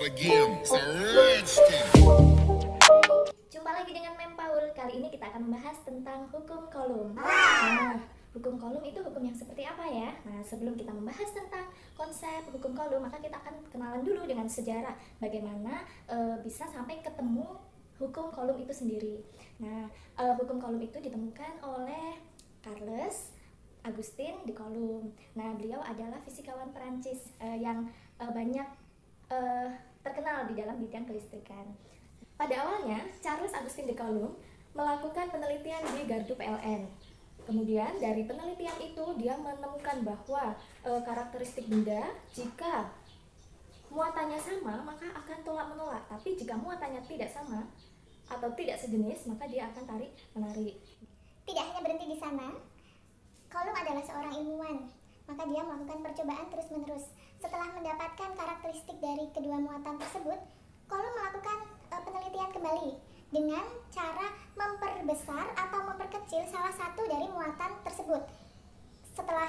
again. It's a rich thing. Jumpa lagi dengan Mem Paul. Kali ini kita akan membahas tentang hukum kolom. Nah, hukum kolom itu hukum yang seperti apa ya? Nah, sebelum kita membahas tentang konsep hukum kolom, maka kita akan kenalan dulu dengan sejarah bagaimana bisa sampai ketemu hukum kolom itu sendiri. Nah, hukum kolom itu ditemukan oleh Charles Augustin de Coulomb. Nah, beliau adalah fisikawan Perancis yang banyak terkenal di dalam bidang kelistrikan. Pada awalnya, Charles Augustin de Coulomb melakukan penelitian di gardu PLN. Kemudian dari penelitian itu dia menemukan bahwa karakteristik benda jika muatannya sama maka akan tolak menolak. Tapi jika muatannya tidak sama atau tidak sejenis maka dia akan tarik menarik. Tidak hanya berhenti di sana, Coulomb adalah seorang ilmuwan, maka dia melakukan percobaan terus-menerus. Setelah mendapatkan karakteristik dari kedua muatan tersebut, Coulomb melakukan penelitian kembali dengan cara memperbesar atau memperkecil salah satu dari muatan tersebut. Setelah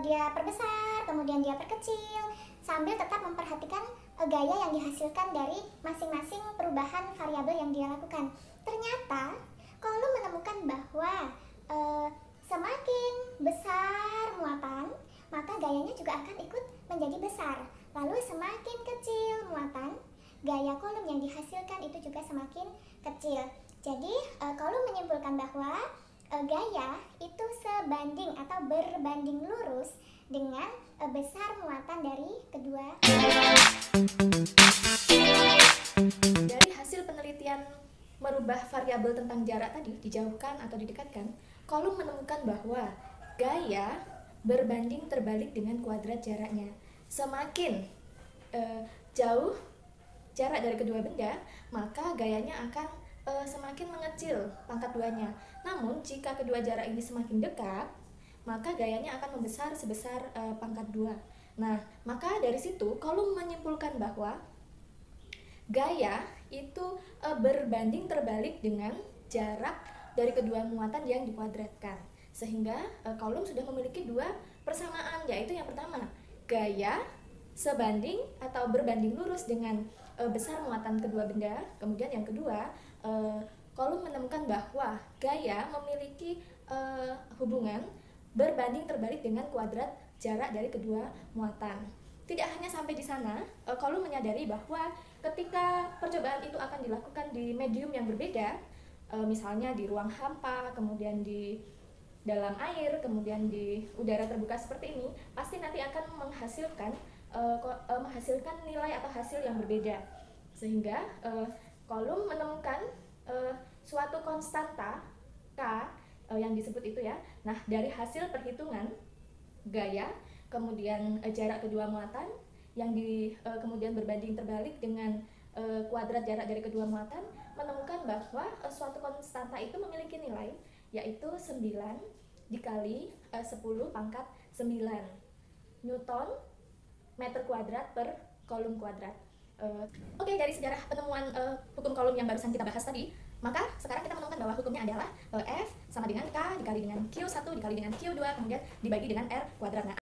dia perbesar, kemudian dia perkecil, sambil tetap memperhatikan gaya yang dihasilkan dari masing-masing perubahan variabel yang dia lakukan. Ternyata Coulomb menemukan bahwa semakin besar muatan, maka gayanya juga akan ikut menjadi besar. Lalu semakin kecil muatan, gaya Coulomb yang dihasilkan itu juga semakin kecil. Jadi Coulomb menyimpulkan bahwa gaya itu sebanding atau berbanding lurus dengan besar muatan dari kedua. Dari hasil penelitian merubah variabel tentang jarak tadi, dijauhkan atau didekatkan, Coulomb menemukan bahwa gaya berbanding terbalik dengan kuadrat jaraknya. Semakin jauh jarak dari kedua benda, maka gayanya akan semakin mengecil pangkat duanya. Namun jika kedua jarak ini semakin dekat, maka gayanya akan membesar sebesar pangkat 2. Nah, maka dari situ Coulomb menyimpulkan bahwa gaya itu berbanding terbalik dengan jarak dari kedua muatan yang dikuadratkan. Sehingga Coulomb sudah memiliki dua persamaan, yaitu yang pertama, gaya sebanding atau berbanding lurus dengan besar muatan kedua benda. Kemudian yang kedua, Coulomb menemukan bahwa gaya memiliki hubungan berbanding terbalik dengan kuadrat jarak dari kedua muatan. Tidak hanya sampai di sana, Coulomb menyadari bahwa ketika percobaan itu akan dilakukan di medium yang berbeda, misalnya di ruang hampa, kemudian di dalam air, kemudian di udara terbuka seperti ini, pasti nanti akan menghasilkan nilai atau hasil yang berbeda. Sehingga Coulomb menemukan suatu konstanta K yang disebut itu ya. Nah, dari hasil perhitungan gaya, kemudian jarak kedua muatan yang kemudian berbanding terbalik dengan kuadrat jarak dari kedua muatan, menemukan bahwa suatu konstanta itu memiliki nilai yaitu 9 dikali 10 pangkat 9 Newton meter kuadrat per Coulomb kuadrat. Oke, dari sejarah penemuan hukum Coulomb yang barusan kita bahas tadi, maka sekarang kita menemukan bahwa hukumnya adalah F sama dengan K dikali dengan Q1 dikali dengan Q2 kemudian dibagi dengan R kuadrat. Nah,